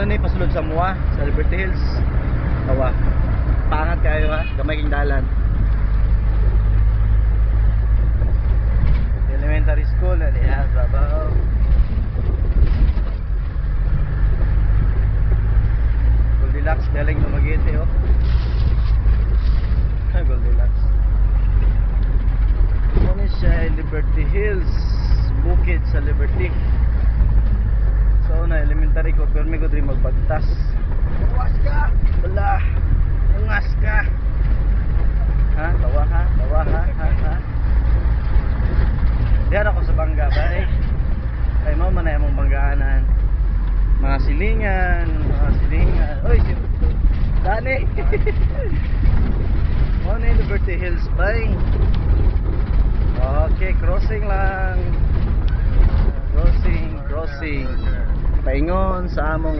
ni pasulod sa Mua, sa Liberty Hills. Tawa. Pangat kayo ha, gamay king dalan. Elementary school na diha, babaw. Goldilocks galing Dumaguete oh. Goldilocks. Ano siya, Liberty Hills, bukid sa Liberty. So na elementary ko, pero may ko rin magbagtas. Ungas ka! Wala! Ungas ka! Ha? Tawa ha? Tawa ha? Ha? Diyan ako sa bangga ba eh? Ay mo man ay mong banggaanan. Mga silingan. Uy! Dani! Ano yung Liberty Hills ba eh? Okay, crossing lang. Crossing. Paingon sa among